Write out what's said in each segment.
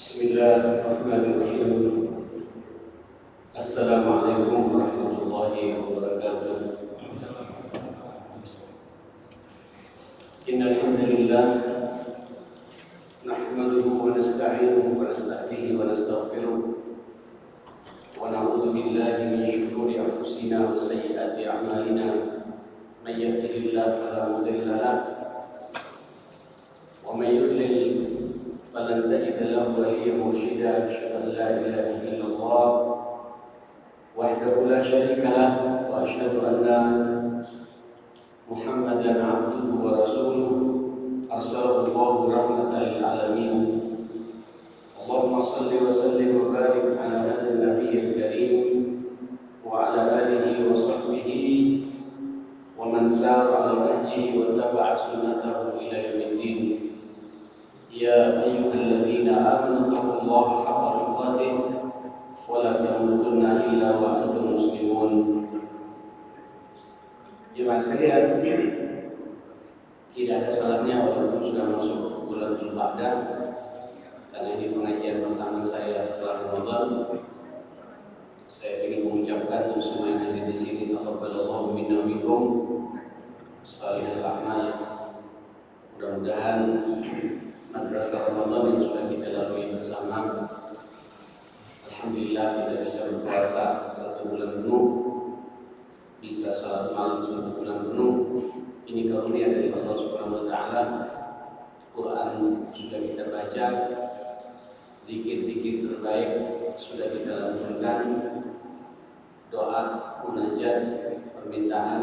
Bismillahirrahmanirrahim. Assalamualaikum warahmatullahi wabarakatuh. Innal hamdalillah nahmaduhu wa nasta'inuhu wa nasta'dihi wa nastaghfiruh wa na'udzu billahi min shururi anfusina wa sayyiati a'malina. May yahdihillahu fala mudilla lahu wa may yudlil فلن تجد له وليا مرشدا. أشهد أن لا إله إلا الله وحده لا شريك له وأشهد أن محمدا عبده ورسوله أرسله الله رحمة للعالمين. اللهم صل وسلم وبارك على هذا النبي الكريم وعلى آله وصحبه ومن سار على نهجه واتبع سنته إلى يوم الدين. يا أيها الذين آمنوا اتقوا الله حق تقاته ولا تموتن إلا وأنتم مسلمون. Jemaah sekalian, tidak ada salahnya walaupun sudah masuk bulan Dzulqa'dah, karena ini pengajian pertama saya setelah Ramadan. Saya ingin mengucapkan untuk semua yang ada di sini, taqabbalallahu minna minkum shalihal a'mal. Mudah-mudahan madrasah Ramadan yang sudah kita lalui bersama, alhamdulillah kita bisa berpuasa 1 bulan penuh, bisa salat malam 1 bulan penuh. Ini karunia dari Allah Subhanahu wa taala. Quran sudah kita baca, zikir-zikir terbaik sudah kita lakukan, doa, munajat, permintaan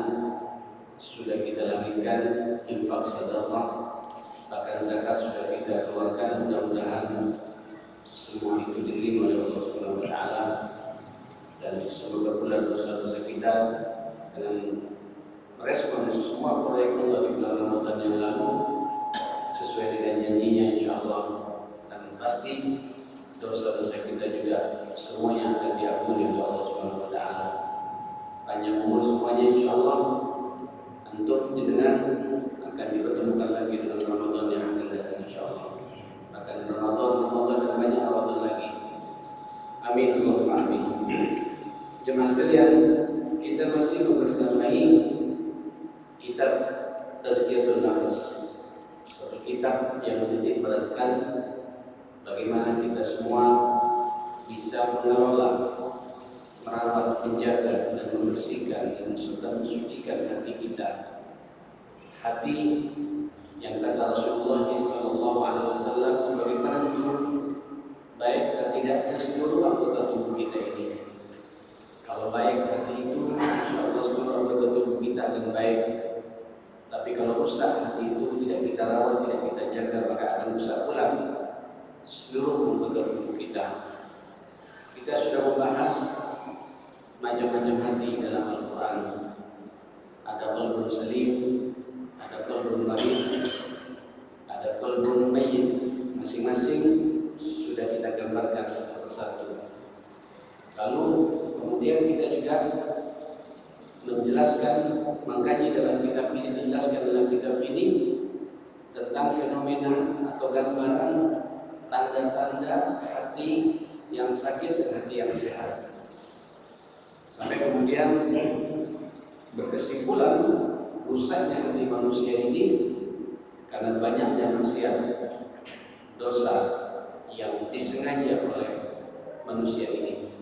sudah kita lakukan, infak sedekah, bahkan zakat sudah kita keluarkan. Mudah-mudahan semua itu diterima oleh Allah Subhanahu wa taala, dan semoga pula dosa-dosa kita dengan merespon semua proyek Allah di bulan Ramadan yang lalu sesuai dengan janjinya insyaallah, dan pasti dosa-dosa kita juga semuanya akan diampuni oleh Allah Subhanahu wa taala. Panjang umur semuanya insyaallah. Antum dengan akan dipertemukan lagi dengan Ramadan yang akan datang insyaallah. Akan Ramadan dan banyak Ramadan lagi. Amin Allahumma amin. Jemaah sekalian, kita masih membersamai kitab Tazkiyatun Nafs, suatu kitab yang menitik beratkan bagaimana kita semua bisa mengelola, merawat, menjaga dan membersihkan dan serta mensucikan hati kita. Hati yang kata Rasulullah SAW sebagai penentu baik dan tidaknya seluruh anggota tubuh kita ini. Kalau baik hati itu, insyaallah seluruh anggota tubuh kita akan baik. Tapi kalau rusak hati itu, tidak kita rawat, tidak kita jaga, maka akan rusak pula seluruh anggota tubuh kita. Kita sudah membahas macam-macam hati dalam Al-Quran. Ada qalbun salim, ada qalbun marid, ada qalbun mayyit. Masing-masing sudah kita gambarkan satu persatu. Lalu kemudian kita juga menjelaskan, mengkaji dalam kitab ini, menjelaskan dalam kitab ini tentang fenomena atau gambaran tanda-tanda hati yang sakit dan hati yang sehat. Sampai kemudian berkesimpulan rusaknya hati manusia ini karena banyaknya maksiat, dosa yang disengaja oleh manusia ini.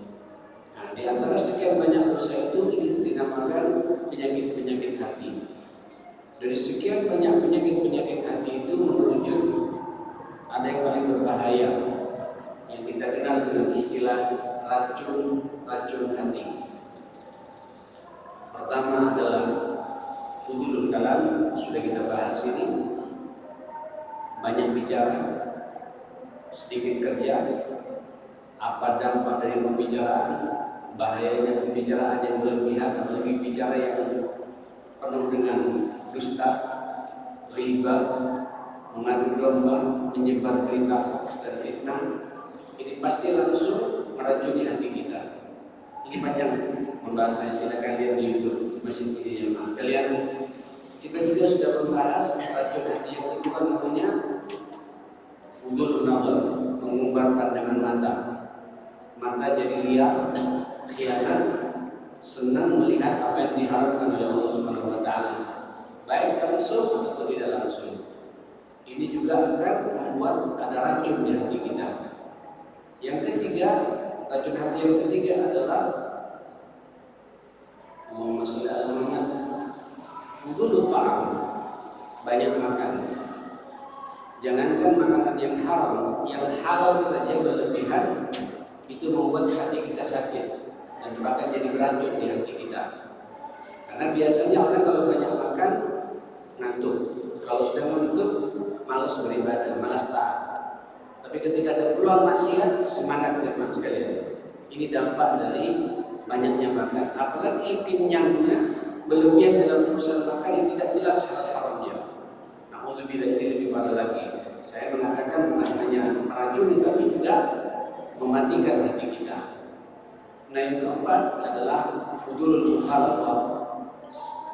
Nah, di antara sekian banyak dosa itu ini dinamakan penyakit-penyakit hati. Dari sekian banyak penyakit-penyakit hati itu merujuk ada yang paling berbahaya yang kita kenal dengan istilah racun hati. Pertama adalah fudulul kalam, sudah kita bahas ini. Banyak bicara, sedikit kerja. Apa dampak dari pembicaraan? Bahayanya pembicaraan yang berlebihan, apalagi bicara yang penuh dengan dusta, riba, mengadu domba, menyebar berita hoax dan fitnah. Ini pasti langsung meracuni hati kita. Ini panjang pembahasannya, silakan lihat di YouTube mesin ini ya mas. Kalian kita juga sudah membahas racun hati yang kedua namanya fudul nazar, mengumbar pandangan mata. Mata jadi liar, khianat, senang melihat apa yang diharapkan oleh Allah Subhanahu wa taala, baik langsung atau tidak langsung. Ini juga akan membuat ada racun di hati kita. Yang ketiga, racun hati yang ketiga adalah fudulul ta'am, banyak makan. Jangankan makanan yang haram, yang halal saja berlebihan itu membuat hati kita sakit dan bahkan jadi beracun di hati kita. Karena biasanya orang kalau banyak makan ngantuk, kalau sudah ngantuk malas beribadah, malas taat. Tapi ketika ada peluang maksiat, semangat teman sekalian. Ini dampak dari banyaknya makan, apalagi kenyangnya berlebihan dalam urusan makan yang tidak jelas halal haramnya. Na'udzubillah, ini lebih parah lagi. Saya mengatakan bukan hanya meracuni tapi juga mematikan hati kita. Nah, yang keempat adalah fudulul mukhalafah,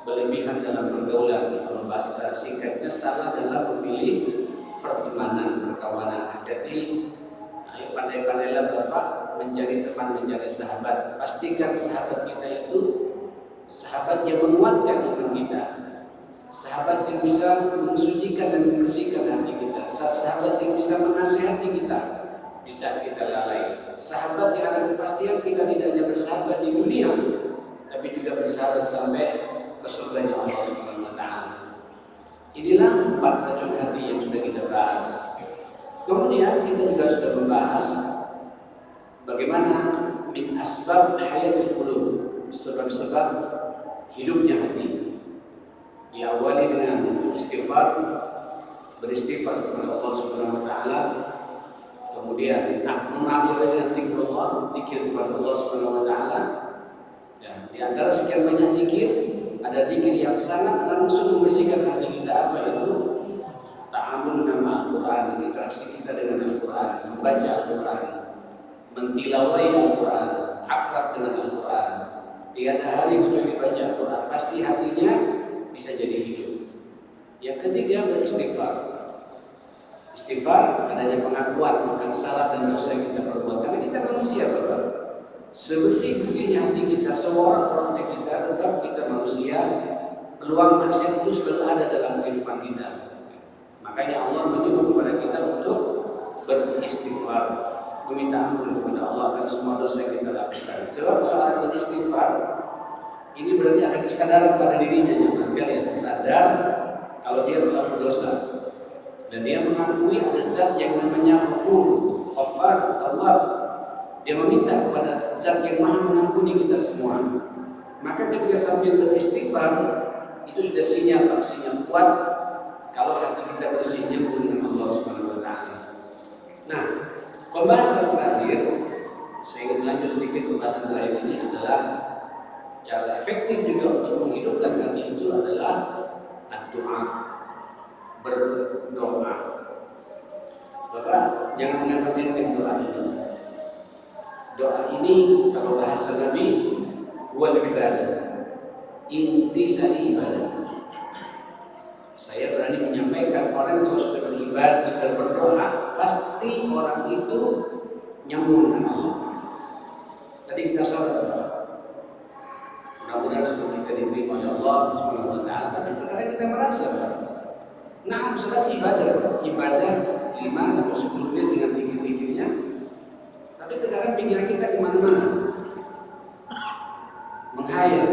berlebihan dalam pergaulan. Kalau bahasa singkatnya salah dalam memilih pertemanan, perkawanan. Jadi, ayo pandai-pandailah Bapak mencari teman, mencari sahabat. Pastikan sahabat kita itu sahabat yang menguatkan iman kita, sahabat yang bisa mensucikan dan membersihkan hati kita, sahabat yang bisa menasihati kita di saat kita lalai, sahabat yang ada kepastian kita tidak hanya bersahabat di dunia, tapi juga bersahabat sampai ke surganya Allah Subhanahu wa taala. Inilah 4 racun hati yang sudah kita bahas. Kemudian kita juga sudah membahas bagaimana min asbab hayatul qulub, sebab-sebab hidupnya hati. Diawali dengan istighfar, beristighfar kepada Allah Subhanahu wa taala. Kemudian mengambil dengan zikrullah, zikir kepada Allah Subhanahu wa taala. Ya, di antara sekian banyak zikir, ada zikir yang sangat langsung membersihkan hati kita. Apa itu? Ta'amul nama Al-Quran, interaksi kita dengan Al-Quran, membaca Al-Quran, mentilawai Al-Quran, akrab dengan Al-Quran. Tiada hari kecuali baca Al-Quran, pasti hatinya bisa jadi hidup. Yang ketiga, beristighfar. Istighfar adanya pengakuan akan salah dan dosa yang kita perbuat. Karena kita manusia, Bapak. Sebersih-bersihnya hati kita, seorang-orangnya kita, tetap kita manusia. Peluang maksiat itu selalu ada dalam kehidupan kita. Makanya Allah menyuruh kepada kita untuk beristighfar, meminta ampun kepada Allah akan semua dosa yang kita lakukan. Sebab kalau orang beristighfar, ini berarti ada kesadaran pada dirinya, ya sekalian, sadar kalau dia telah berdosa dan dia mengakui ada zat yang namanya Ghafur, Ghaffar, Tawwab. Dia meminta kepada zat yang maha mengampuni kita semua. Maka ketika sampai beristighfar, itu sudah sinyal kuat kalau hati kita bersih dengan Allah Subhanahu wa taala. Nah, pembahasan terakhir, saya ingin lanjut sedikit. Pembahasan terakhir ini adalah cara efektif juga untuk menghidupkan hati itu adalah doa, berdoa. Bapak jangan menganggap enteng doa ini. Doa ini kalau bahasa Nabi wal ibadah, intisari ibadah. Saya berani menyampaikan orang kalau sudah beribadah, sudah berdoa, pasti orang itu nyambung dengan Allah. Tadi kita salat, mudah-mudahan sebelum kita diterima oleh Allah Subhanahu wa taala, tapi terkadang kita merasa, nah, salat ibadah 5 sampai 10 menit dengan zikir-zikirnya, tapi terkadang pikiran kita kemana-mana, menghayal,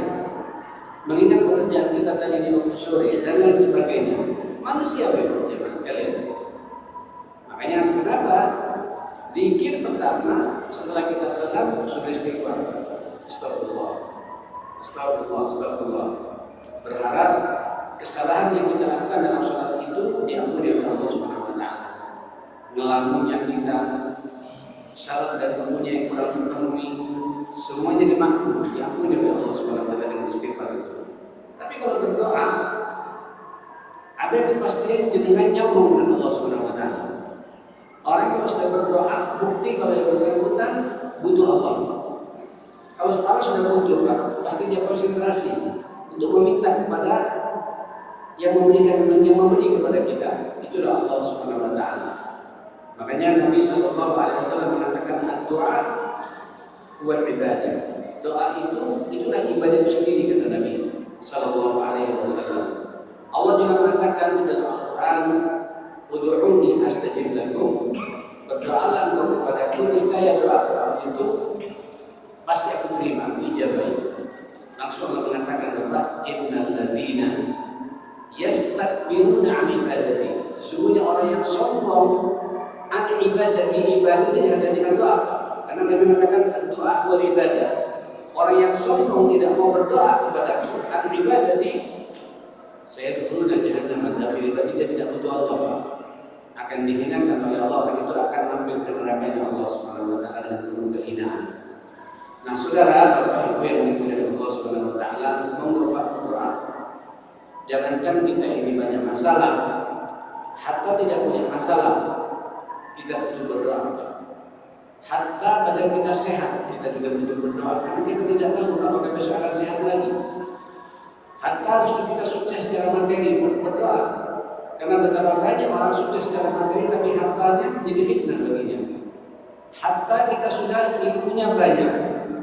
mengingat pekerjaan kita tadi di waktu sore dan lain sebagainya. Manusia memang, ya sekalian. Makanya kenapa zikir pertama setelah kita salam sudah istighfar, astagfirullah, astagfirullah, astagfirullah. Berharap kesalahan yang kita lakukan dalam salat itu diampuni oleh Allah Subhanahu wa taala. Ngelamunnya kita, salat dan ilmunya yang kurang terpenuhi, semuanya dimaklum, diampuni oleh Allah Subhanahu wa taala dengan istighfar itu. Tapi kalau berdoa, ada kepastian jenengan nyambung dengan Allah Subhanahu wa taala. Orang kalau sudah berdoa, bukti kalau yang bersangkutan butuh Allah. Kalau orang sudah butuh, pasti dia konsentrasi untuk meminta kepada yang memberi kepada kita. Itulah Allah Subhanahu wa taala. Makanya Nabi Shallallahu Alaihi Wasallam mengatakan doa buat ibadah. Doa itulah ibadah itu sendiri, kata Nabi Shallallahu Alaihi Wasallam. Allah juga mengatakan dalam Al-Quran, "Ud'uni astajib lakum." Berdoalah engkau kepadaku, niscaya doa itu pasti aku terima, aku ijabahi. Langsung Allah mengatakan bahwa innal ladzina yastakbiruna 'an ibadati. Sesungguhnya orang yang sombong an ibadati, ibadah tidak ada dengan doa. Karena Nabi mengatakan doa wal ibadah. Orang yang sombong tidak mau berdoa kepada an ibadati, saya dahulu jahannam dakhil, berarti dia tidak butuh Allah, akan dihinakan oleh Allah, dan itu akan nampil ke neraka Allah Subhanahu wa taala dengan penuh kehinaan. Nah, saudara, Bapak Ibu yang dimuliakan Allah Subhanahu wa taala, mengubah Quran. Jangankan kita ini banyak masalah, hatta tidak punya masalah, kita butuh berdoa. Hatta badan kita sehat, kita juga butuh berdoa, karena kita tidak tahu apakah besok akan sehat lagi. Hatta harus kita sukses secara materi, berdoa. Karena betapa banyak orang sukses secara materi tapi hartanya menjadi fitnah baginya. Hatta kita sudah ilmunya banyak,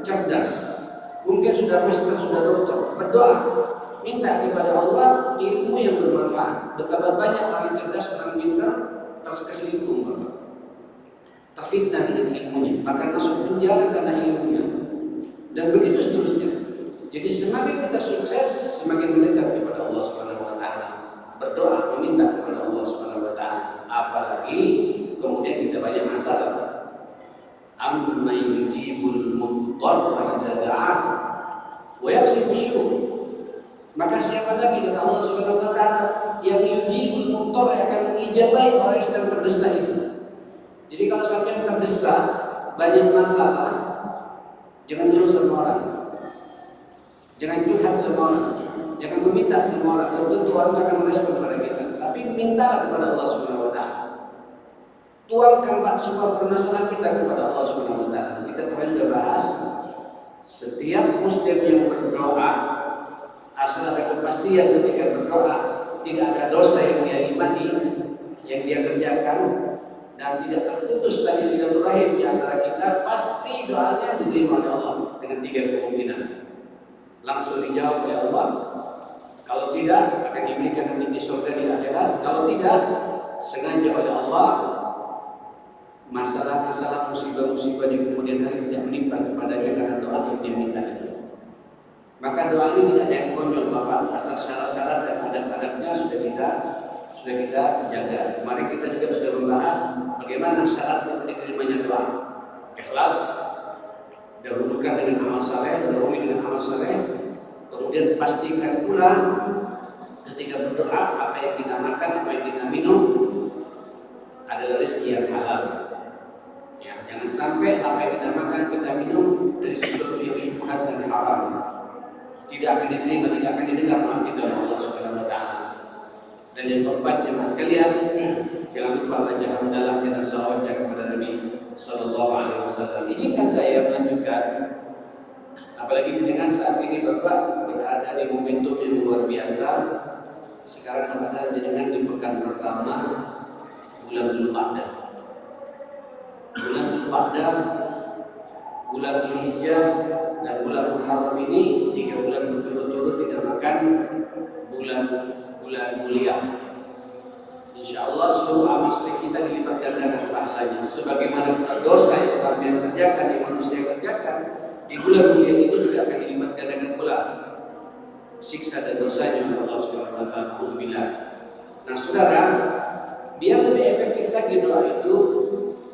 cerdas, mungkin sudah master, sudah doktor, berdoa, minta kepada Allah ilmu yang bermanfaat. Betapa banyak orang cerdas, orang pintar terselingkuh, terfitnah dengan ilmunya, maka masuk penjara karena ilmunya, dan begitu seterusnya. Jadi semakin kita sukses, semakin mendekat kepada Allah Subhanahu wa taala. Berdoa, meminta kepada Allah Subhanahu wa taala. Apalagi kemudian kita banyak masalah. Amma yujibul mudtarra idza da'ah wa yaksifu syu'ur. Maka siapa lagi kata Allah Subhanahu wa taala yang yujibul mudtarra, akan mengijabahi orang yang sedang terdesak itu. Jadi kalau sampai terdesak, banyak masalah, jangan ngeluh sama orang. Jangan curhat sama orang. Jangan meminta sama orang, tentu Tuhan akan merespon kepada kita. Tapi mintalah kepada Allah Subhanahu wa taala. Tuangkan semua permasalahan kita kepada Allah Subhanahu wa taala. Kita kemarin sudah bahas, setiap muslim yang berdoa, asal ada kepastian ketika berdoa, tidak ada dosa yang dia nikmati, yang dia kerjakan, dan tidak terputus tadi silaturahim di antara kita, pasti doanya diterima oleh Allah dengan 3 kemungkinan. Langsung dijawab oleh Allah. Kalau tidak, akan diberikan nanti di surga di akhirat. Kalau tidak, sengaja oleh Allah, masalah-masalah, musibah-musibah di kemudian hari tidak menimpa kepadanya karena doa yang dia minta itu. Maka doa ini tidak ada yang konyol, Bapak. Asal syarat-syarat dan adat-adatnya sudah kita jaga. Kemarin kita juga sudah membahas bagaimana syarat untuk diterimanya doa. Ikhlas, dahulukan dengan amal saleh, dahului dengan amal saleh. Kemudian pastikan pula ketika berdoa apa yang kita makan, apa yang kita minum adalah rezeki yang halal. Ya, jangan sampai apa yang kita makan, kita minum dari sesuatu yang syubhat dan haram. Tidak akan diterima, tidak akan didengar doa kita oleh Allah Subhanahu wa taala. Dan yang keempat, jemaah sekalian, jangan lupa baca hamdalah dan salawat kepada Nabi Sallallahu Alaihi Wasallam. Izinkan saya melanjutkan. Apalagi dengan saat ini Bapak berada di momentum yang luar biasa. Sekarang berada dengan di pekan pertama bulan Dzulqa'dah. Bulan Dzulqa'dah, bulan Dzulhijjah, dan bulan Muharram ini 3 bulan berturut-turut dinamakan bulan mulia. Insya Allah seluruh amal soleh kita dilipat gandakan pahalanya. Sebagaimana dosa yang sampai kerjakan, yang manusia kerjakan, di bulan mulia itu juga akan dilipat gandakan pula siksa dan dosanya oleh Allah Subhanahu wa taala. Nah, saudara, biar lebih efektif lagi doa itu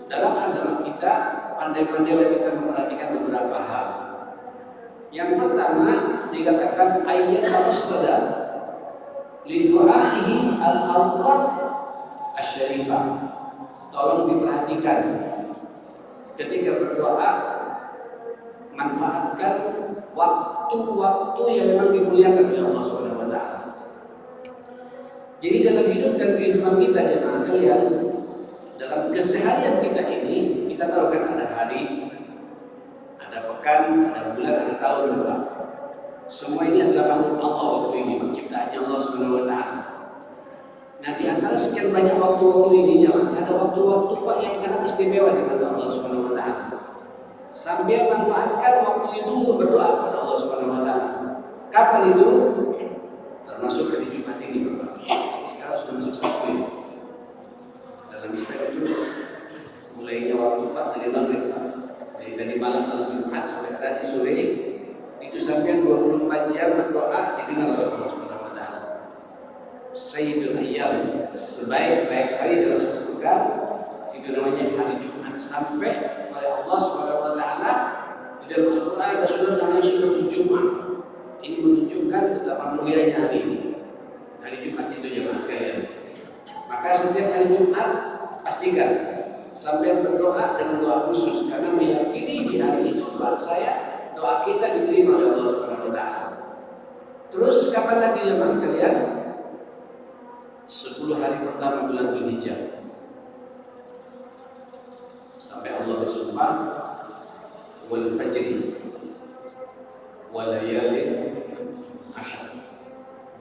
dalam agama kita, pandai-pandailah kita memperhatikan beberapa hal. Yang pertama dikatakan ayat as-sadah li du'aihi al-awqat asy-syarifah. Tolong diperhatikan ketika berdoa, manfaatkan waktu-waktu yang memang dimuliakan oleh Allah Subhanahu wa taala. Jadi dalam hidup dan kehidupan kita, jemaah sekalian, dalam keseharian kita ini, kita tahu kan ada hari, ada pekan, ada bulan, ada tahun, Bapak. Semua ini adalah makhluk Allah waktu ini, ciptaannya Allah Subhanahu wa taala. Nah, di antara sekian banyak waktu-waktu ini ada waktu-waktu Pak yang sangat istimewa di mata Allah Subhanahu wa taala. Sambil manfaatkan waktu itu untuk berdoa kepada Allah Subhanahu wa taala. Kapan itu? Termasuk hari Jumat ini, Bapak. Sekarang sudah masuk Sabtu ini. Dalam istilah itu mulainya waktu Pak dari maghrib, Pak. Dari malam Jumat sampai tadi sore itu sampai 24 jam berdoa didengar oleh Allah Subhanahu wa taala. Sayyidul Ayyam, sebaik-baik hari dalam satu pekan itu namanya hari Jumat, sampai oleh Allah Subhanahu wa taala di dalam Al-Qur'an ada surah namanya surah Jumat. Ini menunjukkan betapa mulianya hari ini. Hari Jumat itu jemaah sekalian. Maka setiap hari Jumat pastikan sampai berdoa dengan doa khusus, karena meyakini di hari itu doa kita diterima oleh Allah Subhanahu wa taala. Terus kapan lagi jemaah sekalian? 10 hari pertama bulan Dzulhijjah. Sampai Allah bersumpah, wal fajri wal layalin ashr,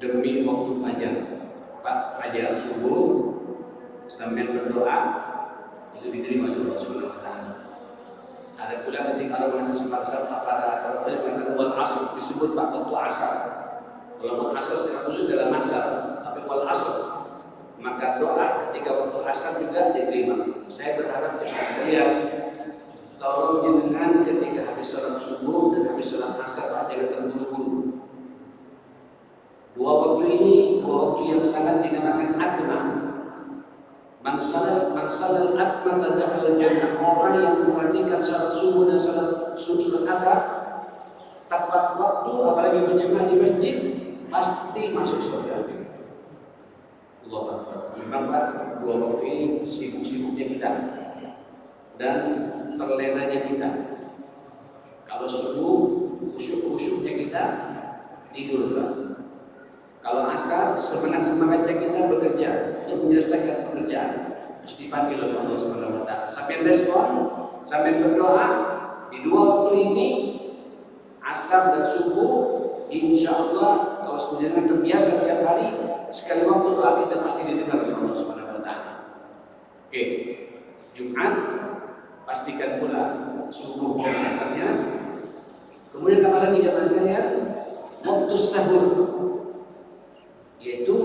demi waktu fajar. Pak, fajar subuh sampai berdoa itu diterima oleh Allah Subhanahu wa taala. Ada pula ketika orang mengatakan para firman wal asr, disebut Pak waktu asar. Walaupun asar secara khusus dalam asar, tapi wal asr, maka doa ketika waktu asar juga diterima. Saya berharap sekalian, tolong jenengan ketika habis sholat subuh dan habis sholat asar jangan terburu-buru. Dua waktu ini dua waktu yang sangat dinamakan atma. Mansalal atma tadakal jannah. Orang yang memperhatikan sholat subuh dan sholat asar tepat waktu, apalagi berjamaah di masjid, pasti masuk surga. Allah Akbar. Memang Pak, dua waktu ini sibuk-sibuknya kita dan terlenanya kita. Kalau subuh, khusyuk-khusyuknya kita tidur, Pak. Kalau asar, semangat-semangatnya kita bekerja untuk menyelesaikan pekerjaan. Terus dipanggil oleh Allah Subhanahu wa taala. Sampai respon, sampai berdoa di dua waktu ini, asar dan subuh, insya Allah kalau sebenarnya terbiasa tiap hari, sekali waktu doa kita pasti didengar oleh Allah Subhanahu wa taala. Oke. Jumat pastikan pula subuh dan asarnya. Kemudian apa lagi jemaah sekalian? Waktu sahur, yaitu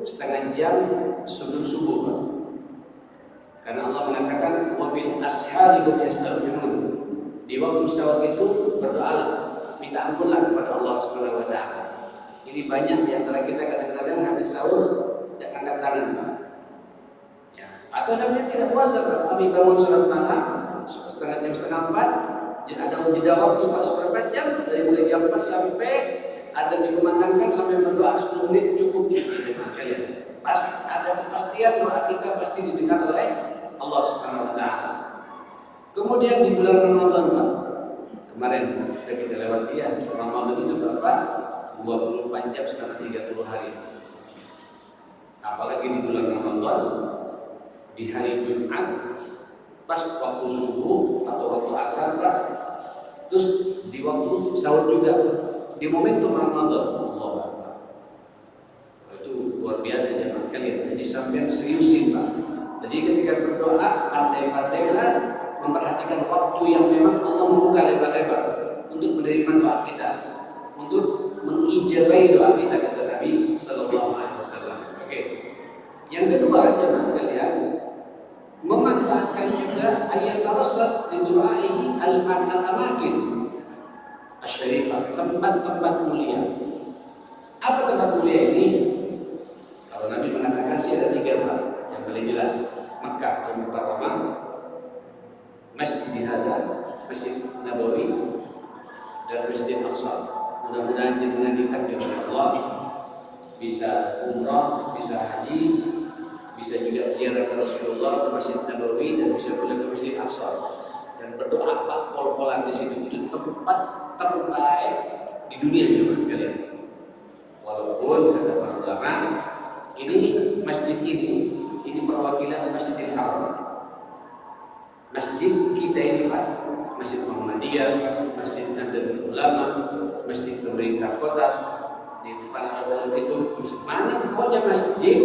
setengah jam sebelum subuh. Karena Allah mengatakan wabil ashari hum yastaghfirun. Di waktu sahur itu berdoalah, minta ampunlah kepada Allah Subhanahu wa taala. Ini banyak di antara kita kadang-kadang habis sahur tidak angkat tangan. Ya. Atau sampai tidak puasa, kami bangun sholat malam setengah jam, setengah 4, ada jeda waktu Pak seberapa jam, dari mulai jam 4 sampai ada dikumandangkan sampai berdoa 10 menit cukup itu kalian. Pas ada kepastian doa kita pasti didengar oleh Allah Subhanahu wa taala. Kemudian di bulan Ramadan Pak, kemarin sudah kita lewati ya, Ramadan itu berapa? 24 jam selama 30 hari. Apalagi di bulan Ramadan, di hari Jumat, pas waktu subuh atau waktu asar, terus di waktu sahur juga, di momentum Ramadan. Allah Akbar. Itu luar biasa ya Mas kalian. Jadi sampai seriusin Pak. Jadi ketika berdoa, pandai-pandailah memperhatikan waktu yang memang Allah membuka lebar-lebar untuk menerima doa kita, untuk mengijabai doa kita, kata Nabi Sallallahu Alaihi Wasallam. Oke. Yang kedua jemaah sekalian, memanfaatkan juga ayat al-asr di du'aihi al-amakin asy-syarifah, tempat-tempat mulia. Apa tempat mulia ini? Kalau Nabi mengatakan sih ada 3 Pak yang paling jelas. Makkah Al-Mukarramah, Masjid Hajar, Masjid Nabawi, dan Masjid Aqsa. Mudah-mudahan dengan ditakdir oleh Allah bisa umrah, bisa haji, bisa juga ziarah ke Rasulullah ke Masjid Nabawi, dan bisa pula ke Masjid Aqsa dan berdoa Pak pol-polan di situ. Itu tempat terbaik di dunia jemaah sekalian. Walaupun kata para ulama, ini masjid ini perwakilan Masjidil Haram. Masjid kita ini Pak, Masjid Muhammadiyah, Masjid Nahdlatul Ulama, Masjid pemerintah kota, di depan ada itu mana pokoknya masjid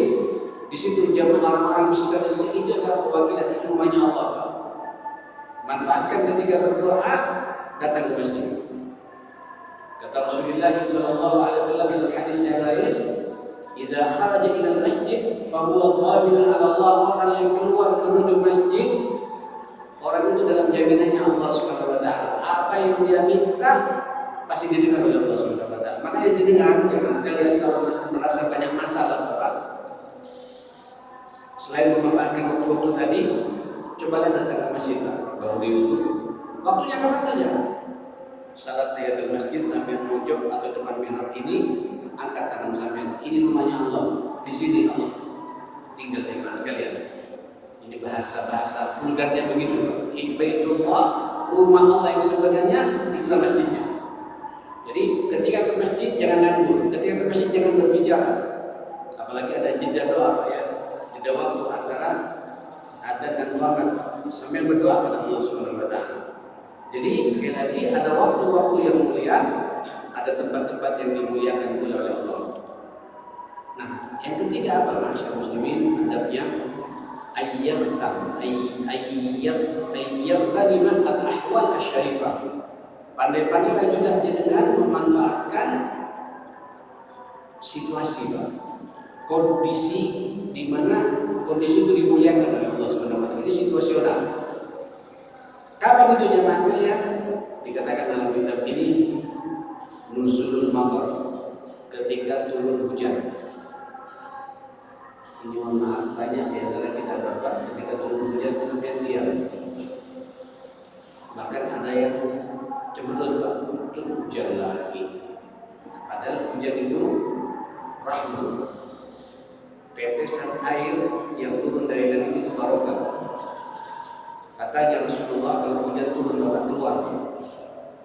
Di situ jamaah orang-orang muslim itu adalah perwakilan itu rumahnya Allah. Manfaatkan ketika berdoa, datang ke masjid. Kata Rasulullah sallallahu alaihi wasallam dalam hadis yang lain, "Idza kharaja ila al-masjid fa huwa qabilun 'ala Allah." Orang yang keluar menuju masjid, orang itu dalam jaminannya Allah Subhanahu wa taala. Apa yang dia minta pasti didengar oleh Allah Subhanahu wa taala. Makanya jenengan sekalian kalau masih merasa banyak masalah, Bapak, selain memanfaatkan waktu-waktu tadi, cobalah datang ke masjid, Pak. Baru diwudu. Waktunya kapan saja. Salat tahiyatul masjid sampai mojok atau depan mihrab ini, angkat tangan sampai. Ini rumahnya Allah. Di sini Allah tinggal jemaah sekalian. Ini bahasa vulgarnya begitu, Pak. Baitullah, rumah Allah yang sebenarnya itulah masjidnya. Jadi ketika ke masjid jangan nganggur, ketika ke masjid jangan berbicara. Apalagi ada jeda doa, Pak, ya. Jeda waktu antara adzan dan qamat sambil berdoa kepada Allah Subhanahu wa taala. Jadi sekali lagi ada waktu-waktu yang mulia, ada tempat-tempat yang dimuliakan oleh Allah. Nah, yang ketiga apa, masyarakat muslimin? Adabnya ayyam al-ahwal asy-syarifah. Pandai-pandailah juga dengan memanfaatkan situasi, Pak. Kondisi di mana kondisi itu dimuliakan oleh Allah Subhanahu wa taala. Ini situasional. Kapan itu jemaah sekalian? Dikatakan dalam kitab ini nuzulul matar, ketika turun hujan. Ini mohon maaf, banyak di antara kita Bapak ketika turun hujan sampai diam. Bahkan ada yang cemberut, Pak, turun hujan lagi. Padahal hujan itu rahmat. Tetesan air yang turun dari langit itu barokah. Katanya Rasulullah kalau hujan turun Bapak keluar,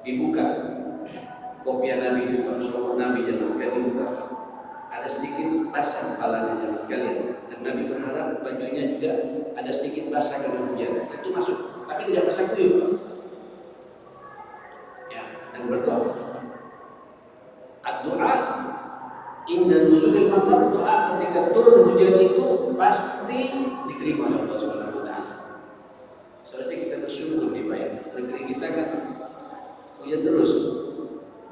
dibuka kopiah Nabi itu, kalau Rasulullah Nabi jangan dibuka. Ada sedikit basah kepalanya jemaah sekalian, dan Nabi berharap bajunya juga ada sedikit basah karena hujan. Itu masuk, tapi tidak basah kuyup. Ya, dan berdoa. Doa inda nuzulil matar, doa ketika turun hujan itu pasti diterima oleh Allah Subhanahu wa taala. Soalnya kita bersyukur nih, Pak, ya. Negeri kita kan hujan terus.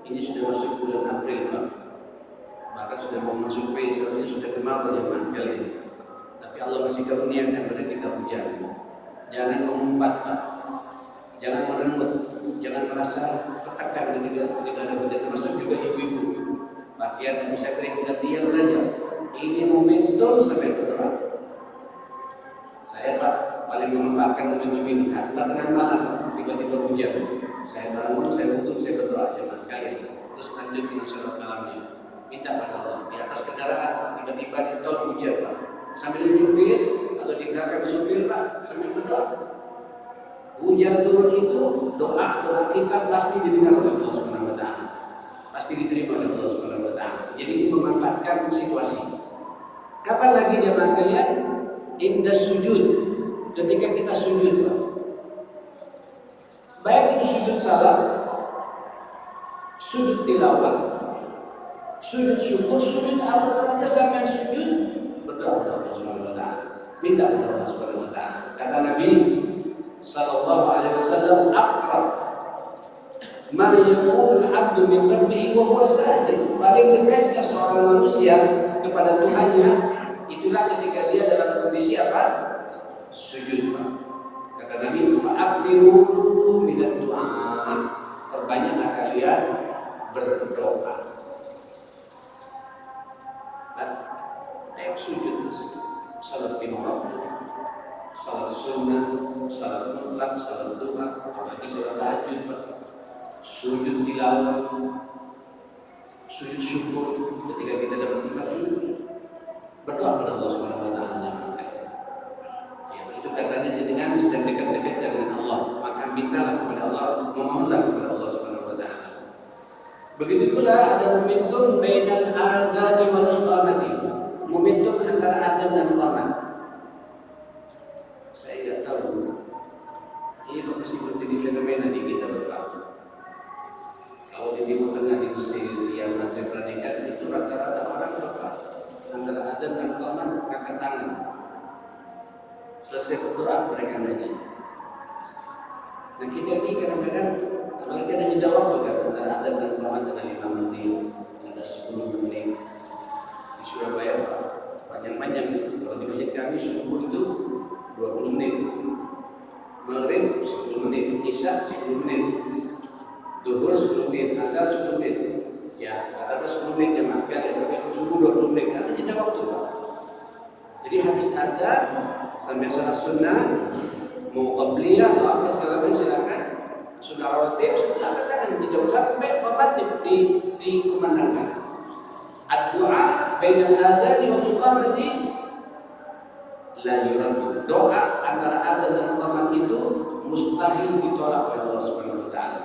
Ini sudah masuk bulan April, Pak. Bahkan sudah mau masuk Mei, seharusnya sudah kemarau jemaah sekalian. Tapi Allah masih karuniakan pada kita hujan. Jangan mengumpat, Pak. Jangan merengut, jangan merasa tertekan ketika ada hujan. Termasuk juga ibu-ibu. Pakaian bisa kering, kita diam saja. Ini momentum sampai berdoa. Saya, Pak, paling memanfaatkan momentum ini. Karena tengah malam tiba-tiba hujan. Saya bangun, saya wudhu, saya berdoa jemaah sekalian. Terus lanjut dengan sholat malamnya. Minta pada Allah di atas kendaraan, tiba-tiba di tol hujan, Pak, sambil nyupir atau di belakang supir, Pak, sambil berdoa. Hujan turun itu doa kita pasti didengar oleh Allah Subhanahu wa taala, pasti diterima oleh Allah Subhanahu wa taala. Jadi memanfaatkan situasi. Kapan lagi jemaah sekalian? Inda sujud, ketika kita sujud, Pak. Baik itu sujud salat, sujud tilawah, sujud syukur, sujud apa saja sampai sujud, berdoa kepada Allah Subhanahu wa taala. Minta kepada Allah Subhanahu wa taala. Kata Nabi sallallahu alaihi wasallam, aqrab ma yakunu al-'abdu min rabbih wa huwa sajid. Paling dekatnya seorang manusia kepada Tuhannya itulah ketika dia dalam kondisi apa? Sujud. Kata Nabi, fa'akthiru minad du'a. Perbanyaklah kalian berdoa. Ayat sujud, salat lima waktu, salat sunnah, salat mutlak, salat duha, apalagi salat tahajud, sujud tilawah, sujud syukur. Ketika kita dapat nikmat sujud, berdoa kepada Allah Subhanahu wa taala. Ya, itu katanya dengan sedang dekat-dekat dengan Allah, maka mintalah kepada Allah, memohonlah kepada Allah Subhanahu wa taala. Begitu pula ada momentum bainal adzan wal iqamati. Momentum antara adzan dan iqamah. Saya tidak tahu. Ini masih menjadi fenomena di kita, Bapak. Kalau di Timur Tengah, di Mesir yang saya perhatikan itu rata-rata orang, Bapak, antara adzan dan iqamah angkat tangan. Selesai berdoa mereka ngaji. Nah kita ini kadang-kadang apalagi ada jeda waktu kan antara adzan dan iqamah dengan 5 menit, ada 10 menit. Di Surabaya panjang-panjang. Kalau di masjid kami subuh itu 20 menit, maghrib 10 menit, isya 10 menit, duhur 10 menit, asar 10 menit. Ya, kata-kata 10 menit jemaah kan, tapi subuh 20 menit karena jeda waktu Pak. Jadi habis adzan sampai salat sunnah, mau qabliyah atau apa segala macam silakan. Sunnah rawatib sudah ada kan tidak usah sampai qamatib dikumandangkan. Ad-du'a bainal adzan wa iqamati la yurad. Doa antara adzan dan iqamah itu mustahil ditolak oleh Allah Subhanahu wa taala.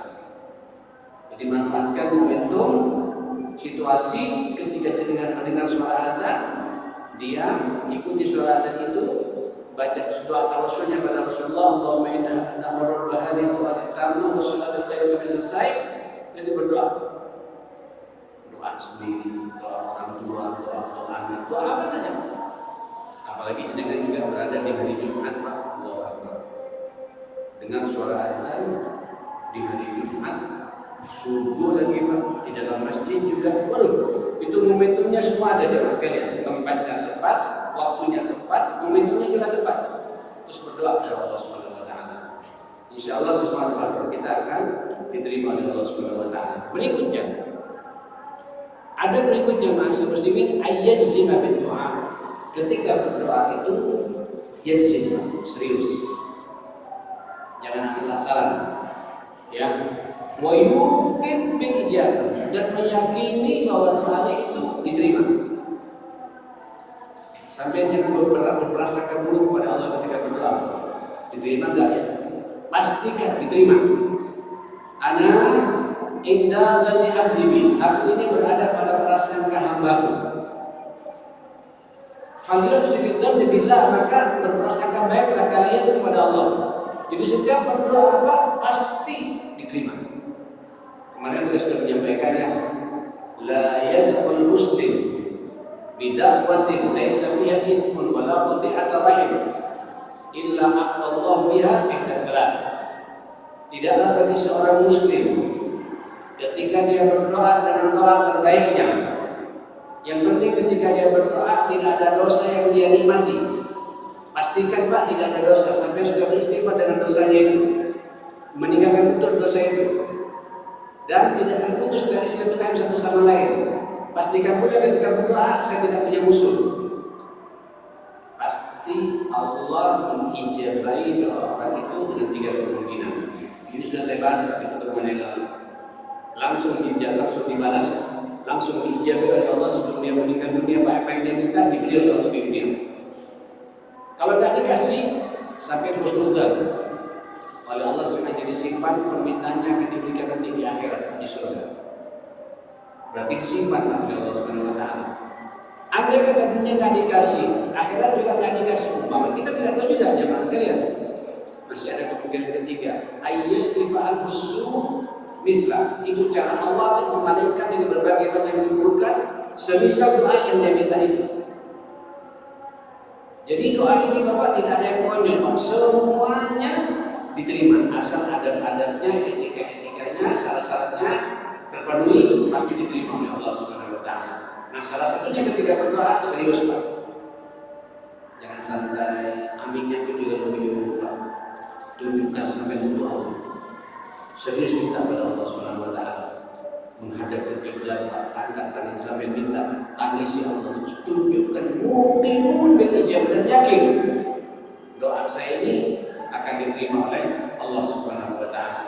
Jadi manfaatkan momentum situasi ketika mendengar suara adzan, dia ikuti suara adzan itu, baca doa tawassulnya pada Rasulullah, Allahumma inna na'muru bahari wa tamu wa salatul tayyib sampai selesai, jadi berdoa. Doa sendiri, doa orang tua, doa anak, doa apa saja. Apalagi dengan juga berada di hari Jumat, Pak. Allahu Akbar. Dengar suara adzan di hari Jumat, subuh lagi Pak, di dalam masjid juga. Waduh, itu momentumnya semua ada di sekalian. Tempatnya tepat, waktunya tepat, momentumnya juga tepat. Terus berdoa kepada Allah Subhanahu wa taala. Insyaallah semua doa kita akan diterima oleh Allah Subhanahu wa taala. Berikutnya ada ma'asyiral muslimin ayyajzima bil doa. Ketika berdoa itu yajzim, serius. Jangan asal-asalan. Ya. Wa yuqin bil ijabah, dan meyakini bahwa doanya itu diterima. Sampai jangan berprasangka buruk kepada Allah ketika berdoa. Diterima enggak ya? Pastikan diterima. Ana inda dzanni abdi bi, aku ini berada pada prasangka hambaku. Falyuhsinu dzanna billah, maka berprasangka baiklah kalian kepada Allah. Jadi setiap berdoa apa pasti diterima. Kemarin saya sudah menyampaikan ya, la yad'ul muslim bida'watin laysa fiha ithmun wa la qati'ata rahim illa aqallahu biha ihda thalath. Tidaklah bagi seorang muslim ketika dia berdoa dengan doa terbaiknya, yang penting ketika dia berdoa tidak ada dosa yang dia nikmati. Pastikan Pak tidak ada dosa sampai sudah beristighfar dengan dosanya itu, meninggalkan betul dosa itu, dan tidak terputus dari silaturahim satu sama lain. Pastikan pula ketika berdoa saya tidak punya musuh. Pasti Allah mengijabahi doa orang itu dengan 3 kemungkinan. Ini sudah saya bahas di pertemuan yang lalu. Langsung dijawab, langsung dibalas, langsung diijabahi oleh Allah sebelum dia meninggal dunia. Apa yang dia minta diberi oleh Allah di dunia. Kalau tidak dikasih sampai husnudzan, oleh Allah sengaja disimpan, permintaannya akan diberikan nanti di akhirat di surga. Berarti disimpan oleh Allah Subhanahu wa taala. Andai kata dunia tidak dikasih, akhirat juga tidak dikasih, umpama kita tidak tahu juga jemaah sekalian. Masih ada kemungkinan ketiga, ayyasrifa al-husu mithla. Itu cara Allah untuk memalingkan dari berbagai macam keburukan semisal doa yang dia minta itu. Jadi doa ini Bapak tidak ada yang konyol, Pak. Semuanya diterima asal adab-adabnya, etika-etikanya, syarat-syaratnya terpenuhi, pasti diterima oleh Allah Subhanahu wa taala. Nah, salah satunya ketika berdoa serius, Pak. Jangan santai, aminnya pun juga lebih Pak. Tunjukkan sampai berdoa. Serius minta kepada Allah Subhanahu wa taala. Menghadap ke kiblat, Pak. Angkat tangan sampai minta, tangisi Allah. Tunjukkan mu'minun bil ijabah, dan yakin doa saya ini akan diterima oleh Allah Subhanahu wa taala.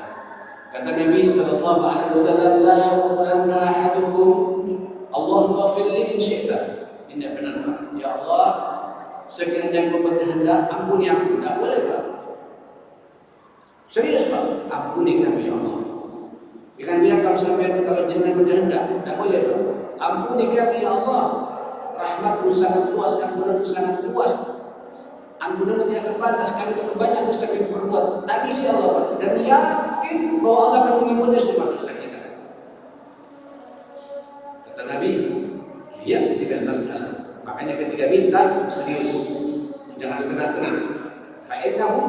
Kata Nabi sallallahu alaihi wasallam, la yaqulanna ahadukum Allahumma ighfir li in syi'ta. Ini benar Pak. Ya Allah, sekiranya Engkau berkehendak, ampuni aku. Tidak boleh Pak. Serius Pak, ampuni kami ya Allah. Jangan bilang kalau sampai kalau jangan berkehendak, tidak boleh Pak. Ampuni kami ya Allah. Rahmat-Mu sangat luas, ampunan-Mu sangat luas. Ampunan tidak terbatas, kami telah banyak dosa yang berbuat. Tangisi Allah Pak, dan yakin bahwa Allah akan mengampuni semua dosa kita. Kata Nabi, lihat sikap masalah, Makanya ketika minta serius, jangan setengah-setengah. Fa'innahu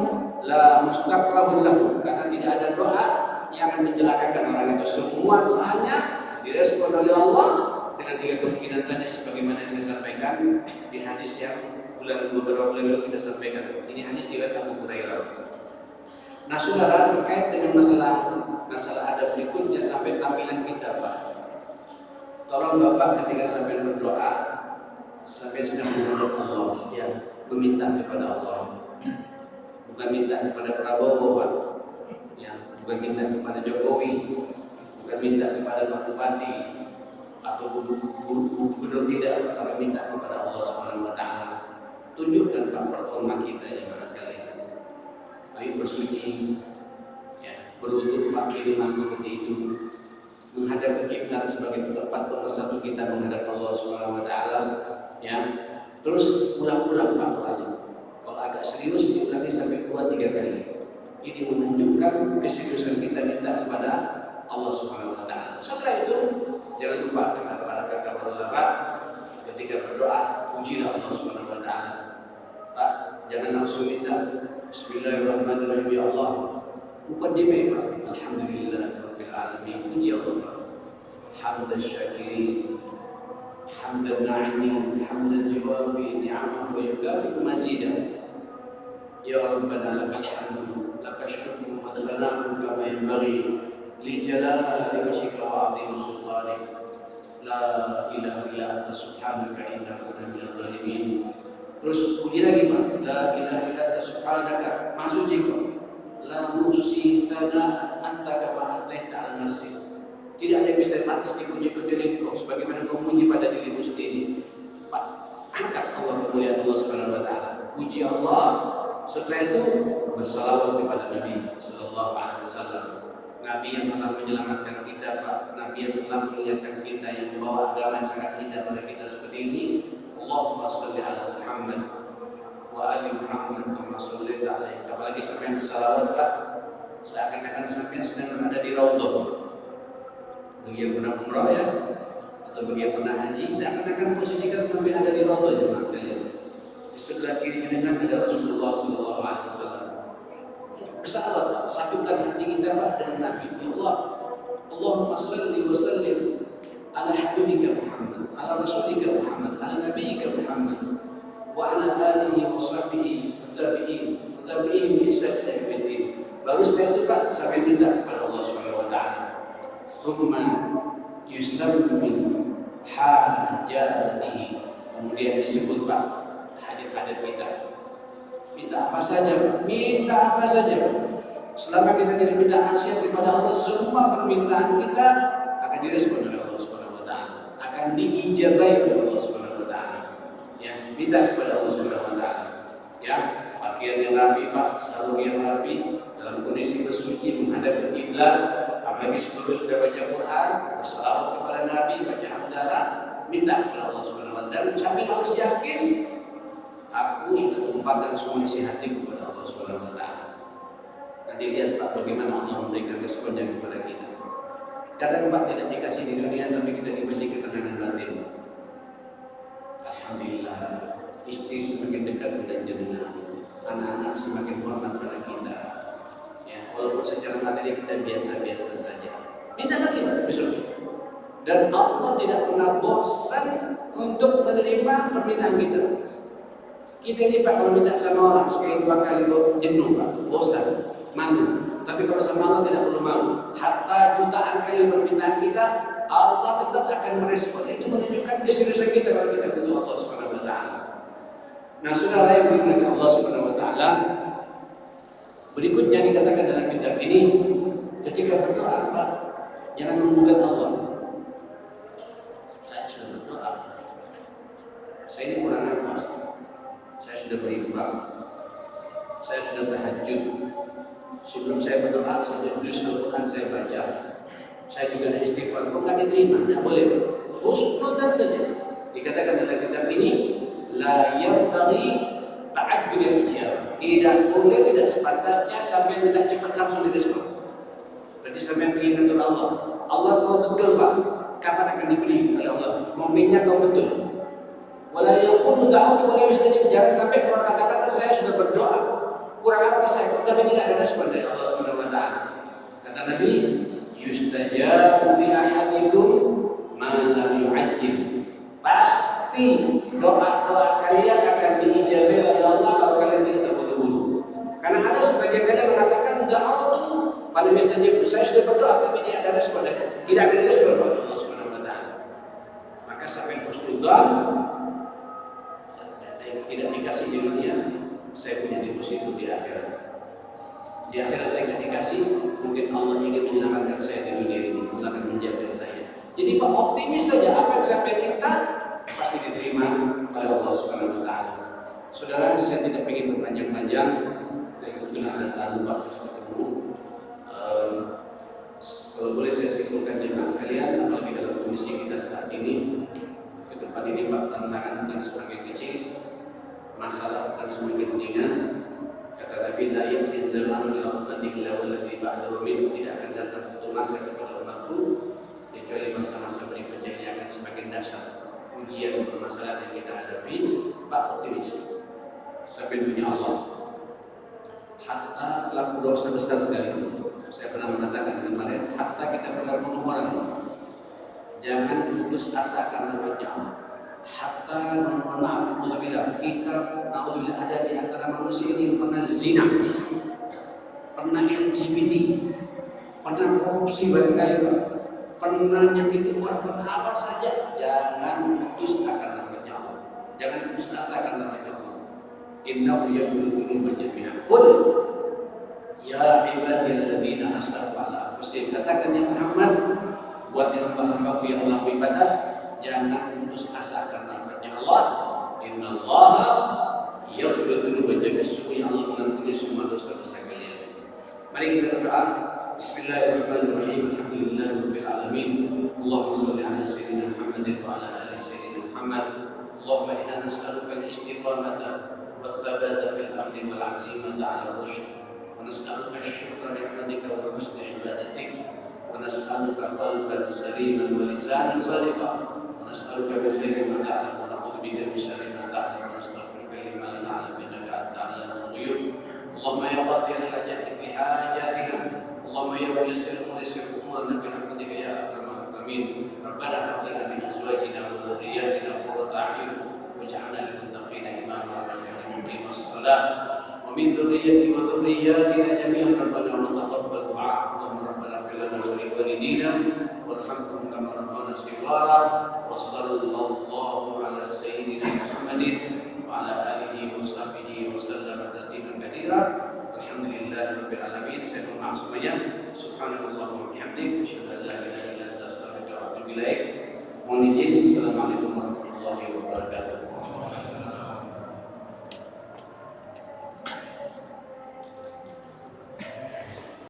la mustaqrahun lahu, karena tidak ada doa yang akan mencelakakan orang itu. Semua doanya direspon oleh Allah dengan 3 kemungkinan tadi sebagaimana saya sampaikan di hadis yang beberapa bulan lalu kita sampaikan. Ini hadis riwayat Abu Hurairah. Nah, saudara, terkait dengan masalah ada berikutnya sampai tampilan kita, Pak. Tolong Bapak ketika sampai berdoa, sampai sedang menghadap Allah, ya, meminta kepada Allah. Bukan minta kepada Prabowo, Pak. Ya, bukan minta kepada Jokowi, bukan minta kepada Pak Bupati atau gubernur, tidak, tapi minta kepada Allah Subhanahu wa taala. Tunjukkan Pak performa kita ya para sekalian. Ayo bersuci, ya, berwudu Pak, minimal seperti itu. Menghadap ke kiblat sebagai tempat pemersatu kita menghadap Allah Subhanahu wa taala, ya. Terus ulang-ulang Pak doanya. Kalau agak serius diulangi sampai 2-3 kali. Ini menunjukkan keseriusan kita minta kepada Allah Subhanahu wa taala. Setelah itu jangan lupa kata para kakak Bapak ketika berdoa, pujilah Allah Subhanahu wa taala. Pak, jangan langsung minta Bismillahirrahmanirrahim, ya Allah. Muqaddimah Pak. Alhamdulillahirabbil alamin. Puji Allah. Hamdan syakirin, hamdan na'imin, hamdan yuwafi ni'amahu wa yukafi mazidah. Ya Rabbana lakal hamdu, lakal syukru wa sana'u kama yanbaghi li jalali wajhika wa 'azimi sultanik. La ilaha illa anta subhanaka inna kunna minadh dhalimin. Terus puji lagi Pak. La ilaha illa anta subhanaka, masuk jiwa. La nusi thana anta kama athlaita 'ala nafsi. Tidak ada yang bisa pantas dipuji kecuali Engkau sebagaimana Engkau memuji pada dirimu sendiri. Pak, angkat Allah, kemuliaan Allah Subhanahu wa taala. Puji Allah. Setelah itu bersalawat kepada Nabi sallallahu alaihi wasallam. Nabi yang telah menyelamatkan kita, Pak. Nabi yang telah mengingatkan kita, yang membawa agama yang sangat indah pada kita seperti ini. Allahumma shalli ala Muhammad wa ali Muhammad kama shallaita alaihi. Apalagi sampai bersalawat, Pak, seakan-akan sampai sedang ada di raudhah. Bagi yang pernah umrah ya, atau bagi yang pernah haji, seakan-akan posisikan sampai ada di raudhah jemaah sekalian. Di sebelah kiri dengan ada Rasulullah sallallahu alaihi wasallam. Bersalawat, satukan hati kita Pak dengan Nabi. Ya Allah, Allahumma salli wa sallim ala habibika Muhammad, ala rasulika Muhammad, ala nabiyika Muhammad, wa ala alihi wa sahbihi wa tabi'in bi ihsan ila yaumil. Baru setelah itu Pak sampai minta kepada Allah Subhanahu wa taala. Thumma yusammi hajatihi. Kemudian disebut Pak hajat-hajat kita. Minta apa saja, minta apa saja. Selama kita tidak minta maksiat kepada Allah, semua permintaan kita akan direspon oleh Allah Subhanahu wa taala, akan diijabahi oleh Allah Subhanahu wa taala. Ya, minta kepada Allah Subhanahu wa taala. Ya, pakaian yang rapi Pak, sarung yang rapi, dalam kondisi bersuci menghadap ke kiblat, apalagi sebelum sudah baca Quran, bersalawat kepada Nabi, baca hamdalah, minta kepada Allah Subhanahu wa taala, dan sampai harus yakin aku sudah tumpahkan semua isi hati kepada Allah Subhanahu wa taala. Nanti lihat Pak bagaimana Allah memberikan responnya kepada kita. Kadang Pak tidak dikasih di dunia, tapi kita dikasih ketenangan batin. Alhamdulillah, istri semakin dekat dengan jenengan, anak-anak semakin hormat pada kita. Ya, walaupun secara materi kita biasa-biasa saja. Minta lagi Pak besok. Dan Allah tidak pernah bosan untuk menerima permintaan kita. Kita ini Pak kalau minta sama orang sekali 2 kali jenuh Pak, bosan, malu. Tapi kalau sama Allah tidak perlu malu. Hatta jutaan kali permintaan kita, Allah tetap akan merespon. Itu menunjukkan keseriusan kita kalau kita butuh Allah Subhanahu wa taala. Nah, saudara yang dimuliakan Allah Subhanahu wa taala, berikutnya dikatakan dalam kitab ini, ketika berdoa Pak, jangan menggugat Allah. Saya sudah berdoa, saya ini kurang apa? Saya sudah berinfak, saya sudah tahajud. Sebelum saya berdoa, 1 juz Al-Quran saya baca. Saya juga ada istighfar. Kok nggak diterima? Nggak boleh. Husnudzan saja. Dikatakan dalam kitab ini, la yanbaghi ta'ajjul al-ijabah. Tidak boleh, tidak sepantasnya sampai tidak cepat langsung direspon. Berarti sampai mengingat oleh Allah. Allah tahu betul Pak, kapan akan diberi oleh Allah. Momennya tahu betul. Wala yaqulu da'utu wa lam yastajib. Jangan sampai orang kata-kata saya sudah berdoa, kurang apa saya, tapi tidak ada respon dari Allah Subhanahu wa taala. Kata Nabi, yustajabu li ahadikum ma lam yu'ajjil. Pasti doa-doa kalian akan diijabahi oleh Allah kalau kalian tidak terburu-buru. Karena ada sebagian kalian mengatakan da'utu wa lam yastajib. Saya sudah berdoa tapi tidak ada respon. Tidak ada respon oleh Allah Subhanahu wa taala. Maka sampai husnudzan, tidak dikasih di dunia, saya punya deposito di akhirat. Di akhirat saya tidak dikasih, mungkin Allah ingin menyelamatkan saya di dunia ini, Allah akan menjaga saya. Jadi Pak, optimis saja apa yang sampai kita pasti diterima oleh Allah Subhanahu wa taala. Saudara, saya tidak ingin berpanjang-panjang. Saya kebetulan ada tamu Pak ketemu. Kalau boleh saya simpulkan jemaah sekalian, apalagi dalam kondisi kita saat ini, ke depan ini Pak, tantangan dan semakin kecil, masalah akan semakin ringan. Kata Nabi, la ya'ti zamanu ila ummati illa walladhi ba'dahu minhu. Tidak akan datang satu masa kepada umatku kecuali masa-masa berikutnya yang akan semakin dahsyat. Ujian dan permasalahan yang kita hadapi, Pak, optimis sampai dunia Allah. Hatta pelaku dosa besar sekali. Saya pernah mengatakan kemarin, hatta kita pernah bunuh orang, jangan putus asa karena rahmatnya Allah. Hatta mohon maaf, alhamdulillah kita alhamdulillah ada di antara manusia ini yang pernah zina, pernah LGBT, pernah korupsi barangkali, pernah nyakiti orang, pernah apa saja. Jangan putus akan rahmatnya Allah. Jangan putus asa akan rahmatnya Allah. Innahu yaghfiru dzunuba jami'an. Qul ya ibadiyalladzina asrafu ala anfusihim. Katakan ya Muhammad, buat hamba-hambaku yang melampaui batas, jangan putus asa karena rahmatnya Allah. Innallaha yaghfiru dzunuba jami'an. Sesungguhnya Allah mengampuni semua dosa-dosa kalian. Mari kita berdoa. Bismillahirrahmanirrahim. Alhamdulillahirabbil alamin. Allahumma shalli ala sayyidina Muhammadin wa ala ali sayyidina Muhammad. Allahumma inna nas'aluka al-istiqamata والثبات في الأرض والعزيمة على الرشد ونسألك الشكر لنعمتك وحسن عبادتك ونسألك قلبا سليما ولسانا صادقا ونسألك بالخير ما تعلم ونعوذ بك من شر ما تعلم ونستغفرك لما لا نعلم إنك أنت علام الغيوب. اللهم يا قاضي الحاجات في حاجاتنا، اللهم يا ميسر الأمور يسر أمورنا برحمتك يا أكرم الأكرمين. ربنا هب لنا من أزواجنا وذرياتنا قرة أعين واجعلنا للمتقين إماما ومقيم الصلاة ومن ذريتي وذرياتنا جميعا ربنا وتقبل دعاء. اللهم ربنا اغفر لنا ولوالدينا وارحمهم كما ربنا صغارا. وصلى الله على سيدنا محمد وعلى آله وصحبه وسلم تسليما كثيرا. الحمد لله رب العالمين. Saya mohon maaf semuanya. Subhanallahumma wa bihamdik, asyhadu an la ilaha illa anta, astaghfiruka wa atubu ilaik. Mohon izin. Assalamualaikum warahmatullahi wabarakatuh.